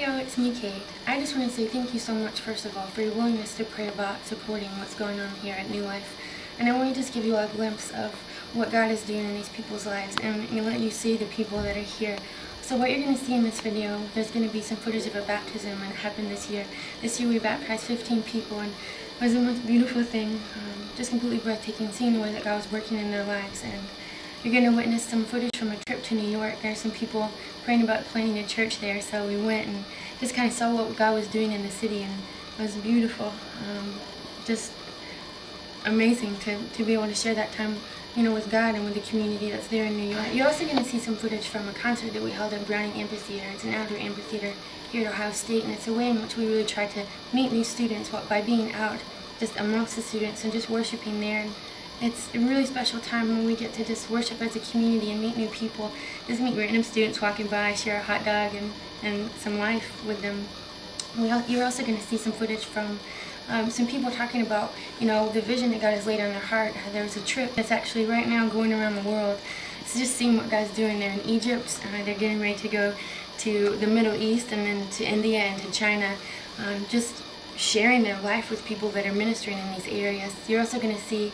y'all, it's me, Kate. I just want to say thank you so much, first of all, for your willingness to pray about supporting what's going on here at New Life. And I want to just give you a glimpse of what God is doing in these people's lives and let you see the people that are here. So what you're going to see in this video, there's going to be some footage of a baptism that happened this year. This year we baptized 15 people, and it was the most beautiful thing, just completely breathtaking, seeing the way that God was working in their lives. And you're going to witness some footage from a trip to New York. There's some people praying about planting a church there, so we went and just kind of saw what God was doing in the city, and it was beautiful. Just amazing to be able to share that time, with God and with the community that's there in New York. You're also going to see some footage from a concert that we held at Browning Amphitheater. It's an outdoor amphitheater here at Ohio State, and it's a way in which we really try to meet new students by being out just amongst the students and just worshiping there. And it's a really special time when we get to just worship as a community and meet new people, just meet random students walking by, share a hot dog and some life with them. You're also going to see some footage from some people talking about, the vision that God has laid on their heart. There was a trip that's actually right now going around the world. It's just seeing what God's doing there in Egypt. They're getting ready to go to the Middle East and then to India and to China, just sharing their life with people that are ministering in these areas. You're also going to see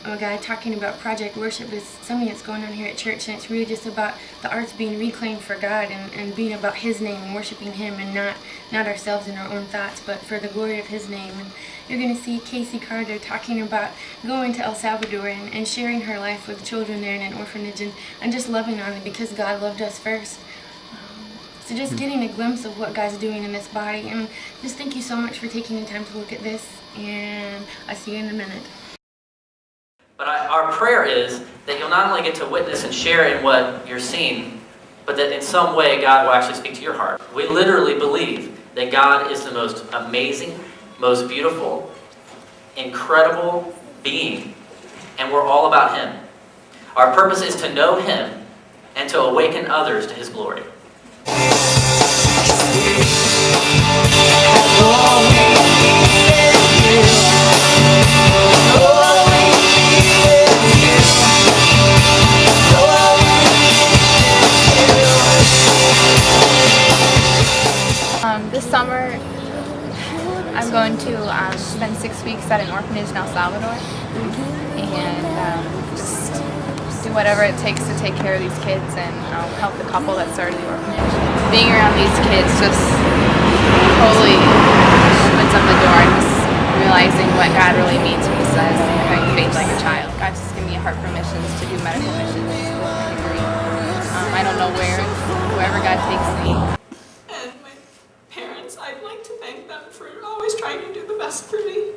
a guy talking about Project Worship. It's something that's going on here at church, and it's really just about the arts being reclaimed for God and being about His name and worshiping Him, and not ourselves and our own thoughts, but for the glory of His name. And you're going to see Casey Carter talking about going to El Salvador and sharing her life with children there in an orphanage and just loving on them because God loved us first. So just getting a glimpse of what God's doing in this body. And just thank you so much for taking the time to look at this, and I'll see you in a minute. But our prayer is that you'll not only get to witness and share in what you're seeing, but that in some way God will actually speak to your heart. We literally believe that God is the most amazing, most beautiful, incredible being, and we're all about Him. Our purpose is to know Him and to awaken others to His glory. This summer, I'm going to spend 6 weeks at an orphanage in El Salvador and just do whatever it takes to take care of these kids and help the couple that started the orphanage. Being around these kids just totally opens up the door. Just realizing what God really means when He says, having faith like a child. God just gave me a heart for missions, to do medical missions. I don't know where, wherever God takes me. I'd like to thank them for always trying to do the best for me,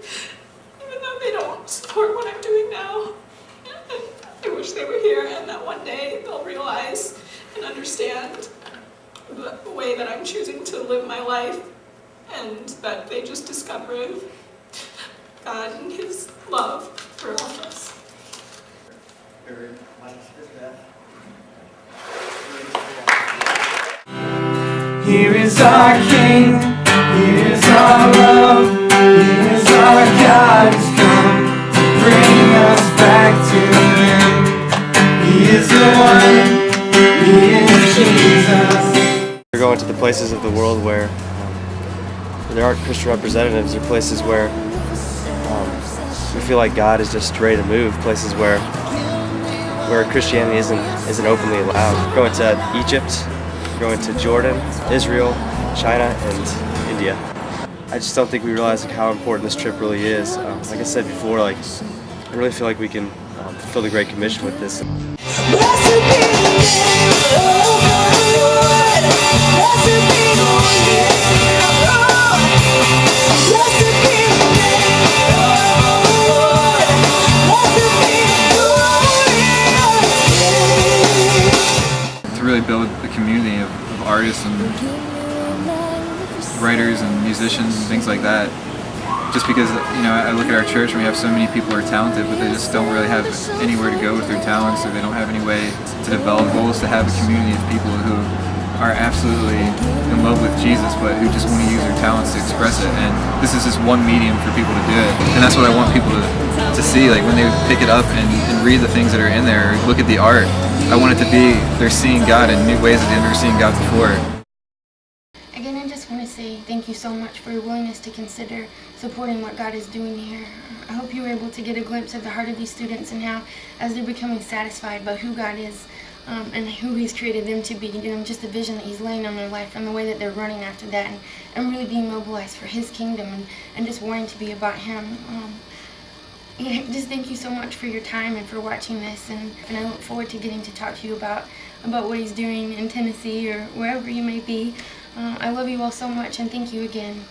even though they don't support what I'm doing now. And I wish they were here and that one day they'll realize and understand the way that I'm choosing to live my life, and that they just discover God and His love for all of us. Here is our King, here is our love, here is our God who's come to bring us back to Him. He is the one, He is Jesus. We're going to the places of the world where there aren't Christian representatives, or places where we feel like God is just ready to move, places where Christianity isn't openly allowed. We're going to Egypt. We're going to Jordan, Israel, China, and India. I just don't think we realize how important this trip really is. Like I said before, I really feel like we can fulfill the Great Commission with this. To really build a community of artists and writers and musicians and things like that. Just because, I look at our church and we have so many people who are talented, but they just don't really have anywhere to go with their talents, or they don't have any way to develop goals, to have a community of people who are absolutely in love with Jesus, but who just want to use their talents to express it. And this is just one medium for people to do it. And that's what I want people to see, when they pick it up and read the things that are in there, or look at the art. I want it to be, they're seeing God in new ways that they've never seen God before. Again, thank you so much for your willingness to consider supporting what God is doing here. I hope you were able to get a glimpse of the heart of these students and how, as they're becoming satisfied by who God is and who He's created them to be, just the vision that He's laying on their life and the way that they're running after that and really being mobilized for His kingdom and just wanting to be about Him. Just thank you so much for your time and for watching this, and I look forward to getting to talk to you about what He's doing in Tennessee or wherever you may be. I love you all so much, and thank you again.